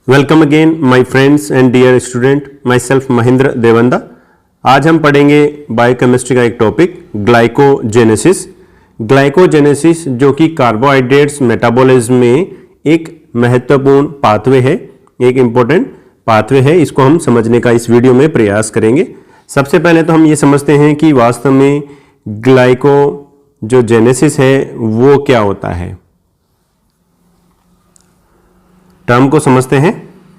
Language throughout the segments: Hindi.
Welcome again my friends and dear student, myself Mahendra Devanda. आज हम पढ़ेंगे बायोकेमिस्ट्री का एक टॉपिक ग्लाइकोजेनेसिस। ग्लाइकोजेनेसिस जो कि कार्बोहाइड्रेट्स मेटाबॉलिज्म में एक महत्वपूर्ण पाथवे है, एक इंपॉर्टेंट पाथवे है। इसको हम समझने का इस वीडियो में प्रयास करेंगे। सबसे पहले तो हम ये समझते हैं कि वास्तव में ग्लाइकोजेनेसिस है वो क्या होता है। टर्म को समझते हैं,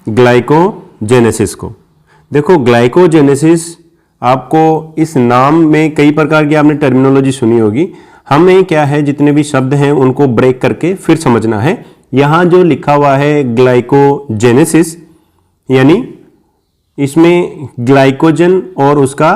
ग्लाइकोजेनेसिस को। देखो, ग्लाइकोजेनेसिस आपको इस नाम में कई प्रकार की आपने टर्मिनोलॉजी सुनी होगी। हमें क्या है, जितने भी शब्द हैं उनको ब्रेक करके फिर समझना है। यहां जो लिखा हुआ है ग्लाइकोजेनेसिस, यानी इसमें ग्लाइकोजन और उसका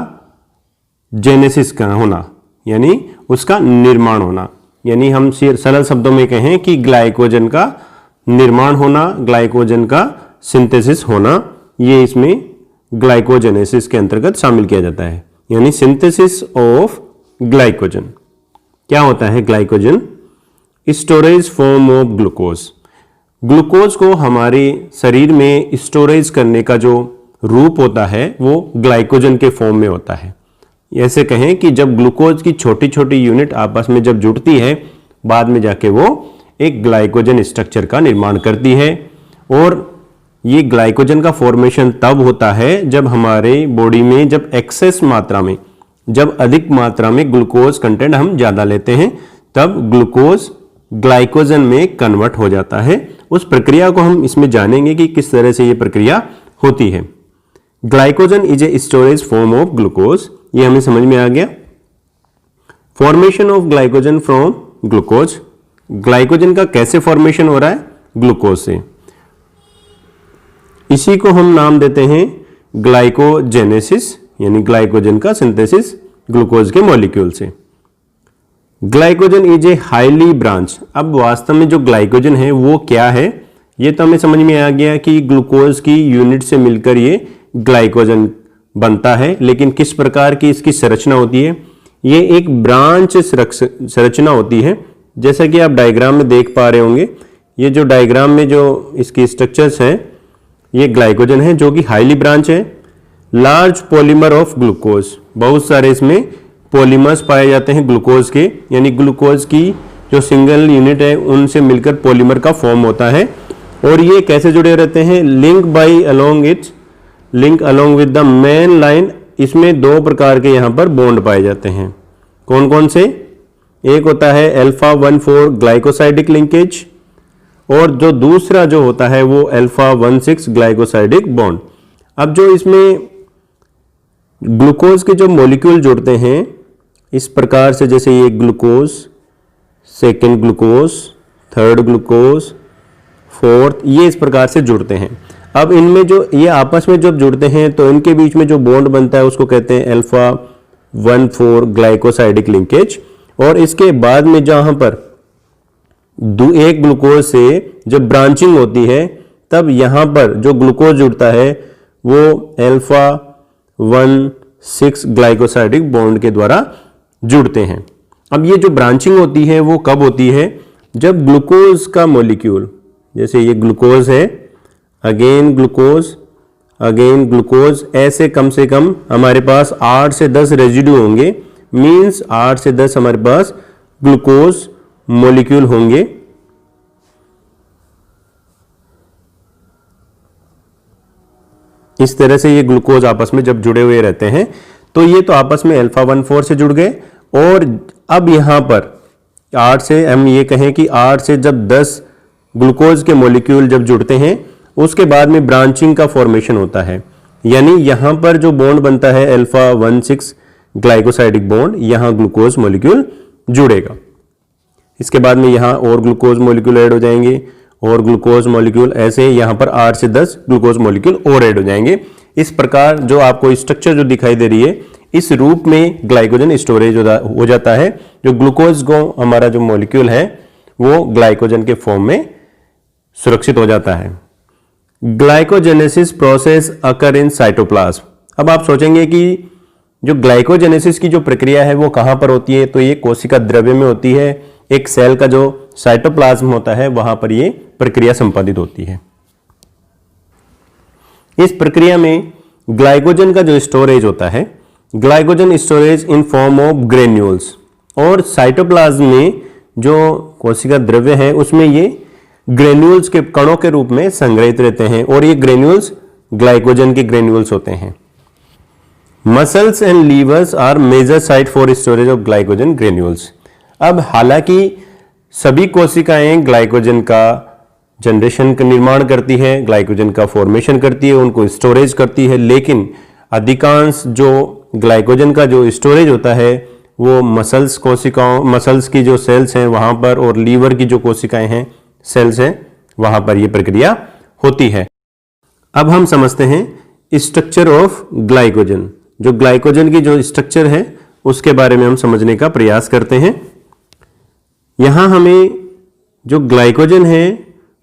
जेनेसिस का होना, यानी उसका निर्माण होना, यानी हम सरल शब्दों में कहें कि ग्लाइकोजन का निर्माण होना, ग्लाइकोजन का सिंथेसिस होना, ये इसमें ग्लाइकोजेनेसिस के अंतर्गत शामिल किया जाता है। यानी सिंथेसिस ऑफ ग्लाइकोजन। क्या होता है glycogen? Storage form of glucose. Glucose को हमारे शरीर में स्टोरेज करने का जो रूप होता है वो ग्लाइकोजन के फॉर्म में होता है। ऐसे कहें कि जब ग्लूकोज की छोटी छोटी यूनिट आपस में जब जुड़ती है, बाद में जाके वो एक ग्लाइकोजन स्ट्रक्चर का निर्माण करती है। और ये ग्लाइकोजन का फॉर्मेशन तब होता है जब हमारे बॉडी में जब एक्सेस मात्रा में, जब अधिक मात्रा में ग्लूकोज कंटेंट हम ज़्यादा लेते हैं, तब ग्लूकोज ग्लाइकोजन में कन्वर्ट हो जाता है। उस प्रक्रिया को हम इसमें जानेंगे कि किस तरह से ये प्रक्रिया होती है। Glycogen is a storage form of glucose, ये हमें समझ में आ गया। Formation of glycogen from glucose. Glycogen का कैसे फॉर्मेशन हो रहा है? ग्लूकोज से। इसी को हम नाम देते हैं ग्लाइकोजेनेसिस, यानी ग्लाइकोजन का सिंथेसिस ग्लूकोज के मॉलिक्यूल से। Glycogen is a highly branch. अब वास्तव में जो ग्लाइकोजन है वो क्या है, ये तो हमें समझ में आ गया कि ग्लूकोज की यूनिट से मिलकर ये ग्लाइकोजन बनता है। लेकिन किस प्रकार की इसकी संरचना होती है? ये एक ब्रांच संरचना होती है, जैसा कि आप डायग्राम में देख पा रहे होंगे। ये जो डायग्राम में जो इसकी स्ट्रक्चर्स हैं, ये ग्लाइकोजन है जो कि हाईली ब्रांच है। लार्ज पॉलीमर ऑफ ग्लूकोज, बहुत सारे इसमें पॉलीमर्स पाए जाते हैं ग्लूकोज के, यानी ग्लूकोज की जो सिंगल यूनिट है उनसे मिलकर पॉलीमर का फॉर्म होता है। और ये कैसे जुड़े रहते हैं? Link by along with the main line. इसमें दो प्रकार के यहाँ पर बॉन्ड पाए जाते हैं। कौन कौन से? एक होता है अल्फा 1,4 ग्लाइकोसाइडिक लिंकेज, और जो दूसरा जो होता है वो अल्फा 1,6 ग्लाइकोसाइडिक बॉन्ड। अब जो इसमें ग्लूकोज के जो मॉलिक्यूल जुड़ते हैं इस प्रकार से, जैसे ये glucose, second glucose, third glucose, fourth, ये इस प्रकार से जुड़ते हैं। अब इनमें जो ये आपस में जब जुड़ते हैं तो इनके बीच में जो बॉन्ड बनता है उसको कहते हैं अल्फा 1,4 ग्लाइकोसाइडिक लिंकेज। और इसके बाद में जहां पर एक ग्लूकोज से जब ब्रांचिंग होती है, तब यहां पर जो ग्लूकोज जुड़ता है वो अल्फा 1,6 ग्लाइकोसाइडिक बॉन्ड के द्वारा जुड़ते हैं। अब ये जो ब्रांचिंग होती है वो कब होती है? जब ग्लूकोज का मॉलिक्यूल, जैसे ये ग्लूकोज है, अगेन ग्लूकोज, ऐसे कम से कम हमारे पास 8 से 10 रेजिड्यू होंगे। मीन्स 8 से 10 हमारे पास ग्लूकोज मॉलिक्यूल होंगे। इस तरह से ये ग्लूकोज आपस में जब जुड़े हुए रहते हैं तो ये तो आपस में अल्फा 1,4 से जुड़ गए। और अब यहां पर 8 से, हम ये कहें कि 8 से जब 10 ग्लूकोज के मॉलिक्यूल जब जुड़ते हैं, उसके बाद में ब्रांचिंग का फॉर्मेशन होता है। यानी यहां पर जो बॉन्ड बनता है अल्फा 1,6 ग्लाइकोसाइडिक बॉन्ड, यहां ग्लूकोज मॉलिक्यूल जुड़ेगा। इसके बाद में यहां और ग्लूकोज मॉलिक्यूल ऐड हो जाएंगे, और ग्लूकोज मॉलिक्यूल, ऐसे यहां पर 8 से 10 ग्लूकोज मॉलिक्यूल और ऐड हो जाएंगे। इस प्रकार जो आपको स्ट्रक्चर जो दिखाई दे रही है, इस रूप में ग्लाइकोजन स्टोरेज हो जाता है। जो ग्लूकोज को हमारा जो मॉलिक्यूल है वो ग्लाइकोजन के फॉर्म में सुरक्षित हो जाता है। Glycogenesis process occur in cytoplasm. अब आप सोचेंगे कि जो ग्लाइकोजेनेसिस की जो प्रक्रिया है वो कहां पर होती है? तो ये कोशिका द्रव्य में होती है। एक सेल का जो साइटोप्लाज्म होता है वहां पर ये प्रक्रिया संपादित होती है। इस प्रक्रिया में ग्लाइकोजन का जो स्टोरेज होता है, glycogen storage in form of granules, और साइटोप्लाज्म में जो कोशिका द्रव्य है उसमें ये ग्रेन्यूल्स के कणों के रूप में संग्रहित रहते हैं, और ये ग्रेन्यूल्स ग्लाइकोजन के ग्रेन्यूल्स होते हैं। Muscles and livers are major site for storage of glycogen granules. अब हालांकि सभी कोशिकाएं ग्लाइकोजन का जनरेशन का निर्माण करती है, ग्लाइकोजन का फॉर्मेशन करती है, उनको स्टोरेज करती है, लेकिन अधिकांश जो ग्लाइकोजन का जो स्टोरेज होता है वो मसल्स कोशिकाओं, मसल्स की जो सेल्स हैं वहां पर, और लीवर की जो कोशिकाएं हैं सेल्स हैं वहां पर यह प्रक्रिया होती है। अब हम समझते हैं स्ट्रक्चर ऑफ ग्लाइकोजन। जो ग्लाइकोजन की जो स्ट्रक्चर है उसके बारे में हम समझने का प्रयास करते हैं। यहां हमें जो ग्लाइकोजन है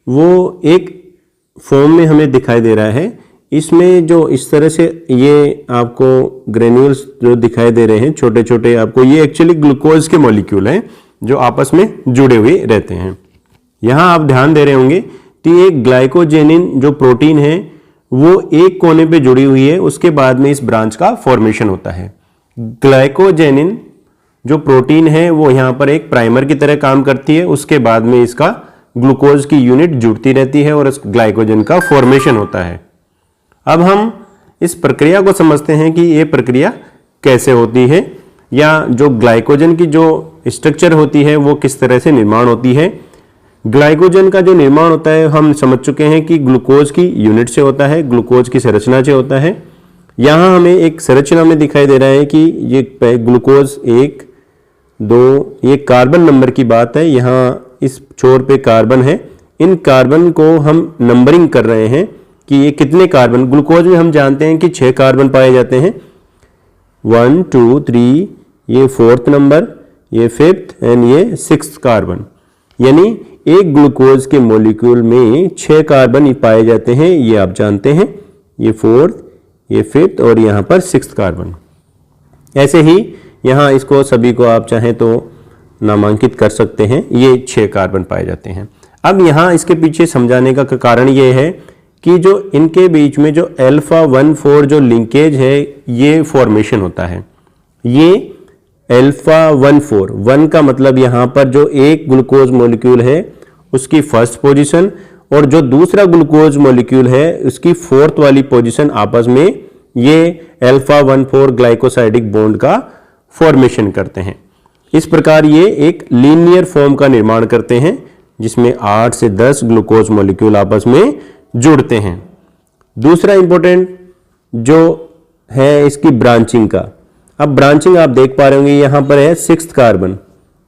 वो एक फॉर्म में हमें दिखाई दे रहा है। इसमें जो इस तरह से ये आपको ग्रेन्यूल्स जो दिखाई दे रहे हैं छोटे छोटे, आपको ये एक्चुअली ग्लूकोज के मॉलिक्यूल हैं जो आपस में जुड़े हुए रहते हैं। यहां आप ध्यान दे रहे होंगे कि एक ग्लाइकोजेनिन जो प्रोटीन है वो एक कोने पे जुड़ी हुई है, उसके बाद में इस ब्रांच का फॉर्मेशन होता है। ग्लाइकोजेनिन जो प्रोटीन है वो यहां पर एक प्राइमर की तरह काम करती है, उसके बाद में इसका ग्लूकोज की यूनिट जुड़ती रहती है और इस ग्लाइकोजन का फॉर्मेशन होता है। अब हम इस प्रक्रिया को समझते हैं कि ये प्रक्रिया कैसे होती है, या जो ग्लाइकोजन की जो स्ट्रक्चर होती है वो किस तरह से निर्माण होती है। ग्लाइकोजन का जो निर्माण होता है हम समझ चुके हैं कि ग्लूकोज की यूनिट से होता है, ग्लूकोज की संरचना से होता है। यहाँ हमें एक संरचना में दिखाई दे रहा है कि ये ग्लूकोज 1 2, ये कार्बन नंबर की बात है, यहाँ इस छोर पे कार्बन है। इन कार्बन को हम नंबरिंग कर रहे हैं कि ये कितने कार्बन, ग्लूकोज में हम जानते हैं कि 6 कार्बन पाए जाते हैं, 1 2 3, ये 4th नंबर, ये 5th एंड ये 6th कार्बन। यानी एक ग्लूकोज के मॉलिक्यूल में 6 कार्बन पाए जाते हैं, ये आप जानते हैं, ये 4th, ये 5th और यहाँ पर 6th कार्बन। ऐसे ही यहाँ इसको सभी को आप चाहें तो नामांकित कर सकते हैं, ये 6 कार्बन पाए जाते हैं। अब यहाँ इसके पीछे समझाने का कारण ये है कि जो इनके बीच में जो अल्फा 1,4 जो लिंकेज है ये फॉर्मेशन होता है। ये अल्फा 1,4, 1 का मतलब यहाँ पर जो एक ग्लूकोज मॉलिक्यूल है उसकी फर्स्ट पोजीशन और जो दूसरा ग्लूकोज मॉलिक्यूल है उसकी 4th वाली पोजीशन, आपस में ये अल्फा 1,4 ग्लाइकोसाइडिक बॉन्ड का फॉर्मेशन करते हैं। इस प्रकार ये एक लीनियर फॉर्म का निर्माण करते हैं जिसमें 8 से 10 ग्लूकोज मॉलिक्यूल आपस में जुड़ते हैं। दूसरा इंपॉर्टेंट जो है इसकी ब्रांचिंग का। अब ब्रांचिंग आप देख पा रहे होंगे यहाँ पर है 6th कार्बन,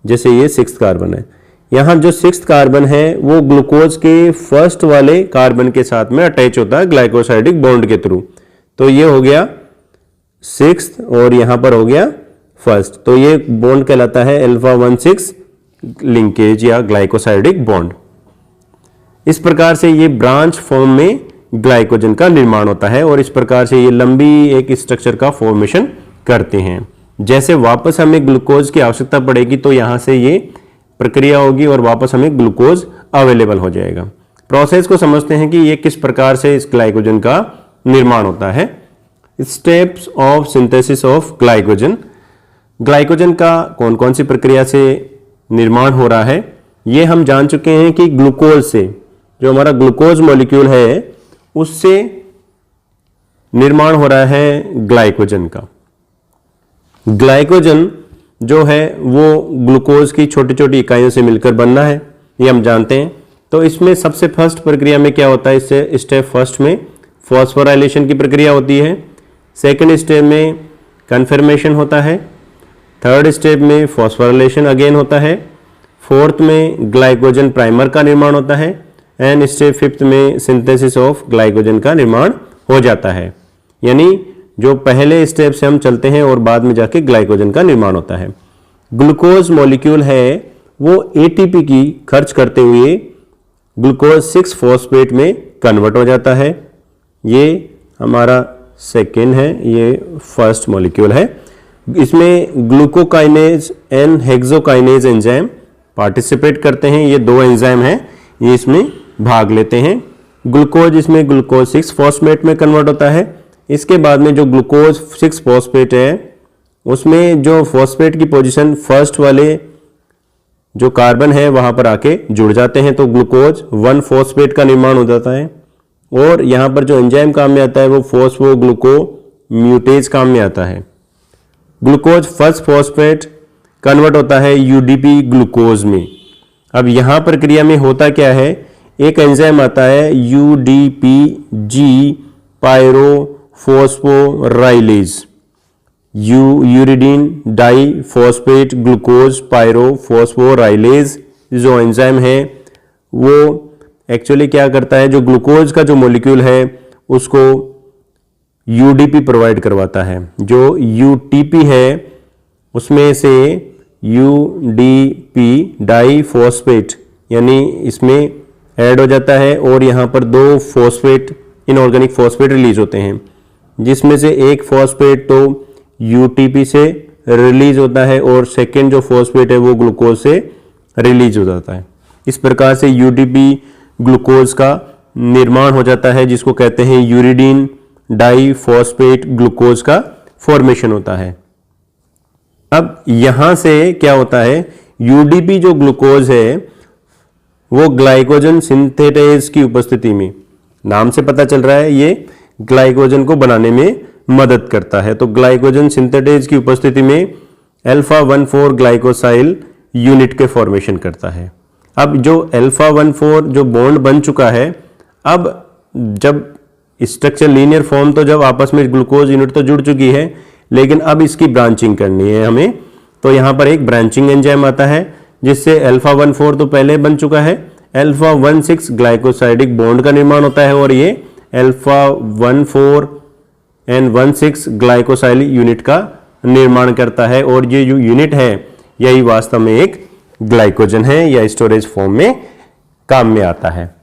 जैसे ये 6th कार्बन है। यहाँ जो 6th कार्बन है वो ग्लूकोज के फर्स्ट वाले कार्बन के साथ में अटैच होता है ग्लाइकोसाइडिक बॉन्ड के थ्रू। तो ये हो गया 6th और यहाँ पर हो गया 1st, तो ये बॉन्ड कहलाता है अल्फा 1,6 लिंकेज या ग्लाइकोसाइडिक बॉन्ड। इस प्रकार से ये ब्रांच फॉर्म में ग्लाइकोजन का निर्माण होता है और इस प्रकार से ये लंबी एक स्ट्रक्चर का फॉर्मेशन करते हैं। जैसे वापस हमें ग्लूकोज की आवश्यकता पड़ेगी तो यहाँ से ये प्रक्रिया होगी और वापस हमें ग्लूकोज अवेलेबल हो जाएगा। प्रोसेस को समझते हैं कि ये किस प्रकार से इस ग्लाइकोजन का निर्माण होता है। Steps of synthesis of glycogen. Glycogen का कौन कौन सी प्रक्रिया से निर्माण हो रहा है ये हम जान चुके हैं कि ग्लूकोज से, जो हमारा ग्लूकोज मॉलिक्यूल है उससे निर्माण हो रहा है ग्लाइकोजन का। ग्लाइकोजन जो है वो ग्लूकोज की छोटी छोटी इकाइयों से मिलकर बनना है, ये हम जानते हैं। तो इसमें सबसे फर्स्ट प्रक्रिया में क्या होता है, इससे स्टेप फर्स्ट में फॉस्फोराइलेशन की प्रक्रिया होती है, सेकंड स्टेप में कन्फर्मेशन होता है, थर्ड स्टेप में फॉस्फोराइलेशन अगेन होता है, फोर्थ में ग्लाइकोजन प्राइमर का निर्माण होता है एंड स्टेप फिफ्थ में सिंथेसिस ऑफ ग्लाइकोजन का निर्माण हो जाता है। यानी जो पहले स्टेप से हम चलते हैं और बाद में जाके ग्लाइकोजन का निर्माण होता है। ग्लूकोज मॉलिक्यूल है वो एटीपी की खर्च करते हुए ग्लूकोज 6 फॉस्फेट में कन्वर्ट हो जाता है। ये हमारा सेकेंड है, ये फर्स्ट मॉलिक्यूल है। इसमें glucokinase and hexokinase enzyme participate करते हैं। ये दो एंजाइम हैं, ये इसमें भाग लेते हैं ग्लूकोज इसमें ग्लूकोज 6 फॉस्फेट में कन्वर्ट होता है। इसके बाद में जो ग्लूकोज 6 फॉस्फेट है उसमें जो फॉस्फेट की पोजीशन फर्स्ट वाले जो कार्बन है वहां पर आके जुड़ जाते हैं, तो ग्लूकोज 1 फॉस्फेट का निर्माण हो जाता है। और यहां पर जो एंजाइम काम में आता है वो फॉस्फोग्लूकोम्यूटेज काम में आता है। ग्लूकोज 1 फॉस्फेट कन्वर्ट होता है यूडीपी ग्लूकोज में। अब यहां प्रक्रिया में होता क्या है, एक एंजाइम आता है यूडीपीजी पायरोफॉस्फोराइलेज, यूरिडीन डाई फॉस्फेट ग्लूकोज पायरोफॉस्फोराइलेज जो एंजाइम है वो एक्चुअली क्या करता है, जो ग्लूकोज का जो मॉलिक्यूल है उसको यूडीपी प्रोवाइड करवाता है। जो यूटीपी है उसमें से यूडीपी डाई फॉस्फेट यानी इसमें ऐड हो जाता है और यहाँ पर 2 फॉस्फेट इनऑर्गेनिक फॉस्फेट रिलीज होते हैं, जिसमें से एक फॉस्फेट तो यूटीपी से रिलीज होता है और सेकेंड जो फॉस्फेट है वो ग्लूकोज से रिलीज हो जाता है। इस प्रकार से यूडीपी ग्लूकोज का निर्माण हो जाता है, जिसको कहते हैं यूरिडीन डाई फॉस्फेट ग्लूकोज का फॉर्मेशन होता है। अब यहां से क्या होता है, यूडीपी जो ग्लूकोज है वो ग्लाइकोजन सिंथेटेज की उपस्थिति में, नाम से पता चल रहा है ये ग्लाइकोजन को बनाने में मदद करता है, तो ग्लाइकोजन सिंथेटेज की उपस्थिति में अल्फा-1,4 ग्लाइकोसाइल यूनिट के फॉर्मेशन करता है। अब जो अल्फा-1,4 जो बॉन्ड बन चुका है, अब जब स्ट्रक्चर लीनियर फॉर्म तो जब आपस में ग्लूकोज यूनिट तो जुड़ चुकी है, लेकिन अब इसकी ब्रांचिंग करनी है हमें, तो यहां पर एक ब्रांचिंग एंजाइम आता है जिससे अल्फा-1,4 तो पहले बन चुका है, अल्फा-1,6 ग्लाइकोसाइडिक बॉन्ड का निर्माण होता है और ये अल्फा-1,4 एंड 1,6 ग्लाइकोसाइल यूनिट का निर्माण करता है और ये जो यूनिट है यही वास्तव में एक ग्लाइकोजन है या स्टोरेज फॉर्म में काम में आता है।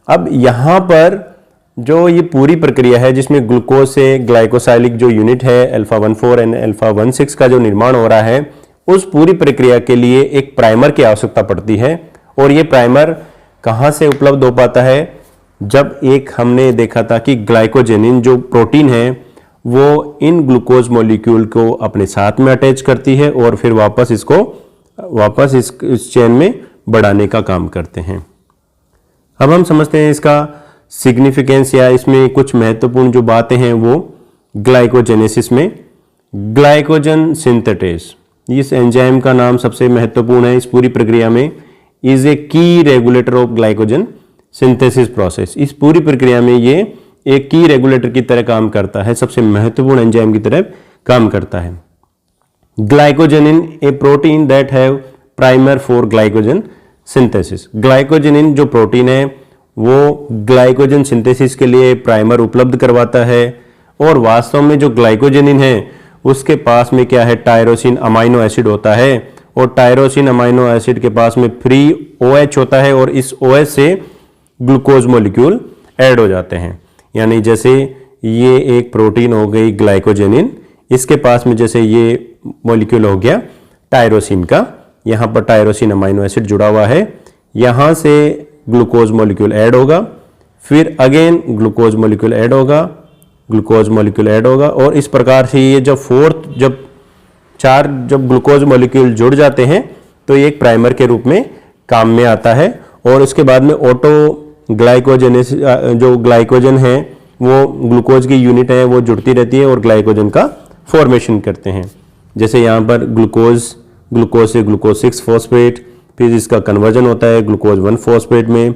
अब यहां पर जो ये पूरी प्रक्रिया है जिसमें ग्लूकोज से ग्लाइकोसाइलिक जो यूनिट है अल्फा-1,4 एंड अल्फा-1,6 का जो निर्माण हो रहा है, उस पूरी प्रक्रिया के लिए एक प्राइमर की आवश्यकता पड़ती है। और ये प्राइमर कहां से उपलब्ध हो पाता है, जब एक हमने देखा था कि ग्लाइकोजेनिन जो प्रोटीन है वो इन ग्लूकोज मॉलिक्यूल को अपने साथ में अटैच करती है और फिर वापस इस चेन में बढ़ाने का काम करते हैं। अब हम समझते हैं इसका सिग्निफिकेंस या इसमें कुछ महत्वपूर्ण जो बातें हैं वो ग्लाइकोजेनेसिस में। ग्लाइकोजन सिंथेटेज, इस एंजाइम का नाम सबसे महत्वपूर्ण है इस पूरी प्रक्रिया में, इज ए की regulator of glycogen synthesis process. इस पूरी प्रक्रिया में ये एक की रेगुलेटर की तरह काम करता है, सबसे महत्वपूर्ण एंजाइम की तरह काम करता है। Glycogenin a protein that have primer for glycogen synthesis. Glycogenin जो प्रोटीन है वो ग्लाइकोजन सिंथेसिस के लिए प्राइमर उपलब्ध करवाता है और वास्तव में जो ग्लाइकोजेनिन है उसके पास में क्या है, टायरोसिन अमाइनो एसिड होता है और टायरोसिन अमाइनो एसिड के पास में फ्री OH होता है और इस OH से ग्लूकोज मॉलिक्यूल ऐड हो जाते हैं। यानी जैसे ये एक प्रोटीन हो गई ग्लाइकोजेनिन, इसके पास में जैसे ये मॉलिक्यूल हो गया टायरोसिन का, यहाँ पर टायरोसिन अमाइनो एसिड जुड़ा हुआ है, यहाँ से ग्लूकोज मॉलिक्यूल ऐड होगा, फिर अगेन ग्लूकोज मॉलिक्यूल ऐड होगा, ग्लूकोज मॉलिक्यूल ऐड होगा और इस प्रकार से ये जब जब ग्लूकोज मॉलिक्यूल जुड़ जाते हैं तो ये एक प्राइमर के रूप में काम में आता है। और उसके बाद में ऑटो ग्लाइकोजेनेस जो ग्लाइकोजन है वो ग्लूकोज की यूनिट है वो जुड़ती रहती है और ग्लाइकोजन का फॉर्मेशन करते हैं। जैसे यहाँ पर ग्लूकोज से ग्लूकोज 6 फॉस्फेट, फिर इसका कन्वर्जन होता है ग्लूकोज 1 फॉस्फेट में,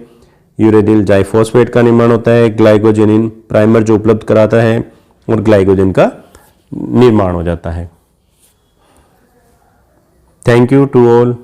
यूरेडिल जाइफॉस्फेट का निर्माण होता है, ग्लाइकोजेनिन प्राइमर जो उपलब्ध कराता है और ग्लाइकोजन का निर्माण हो जाता है। Thank you to all.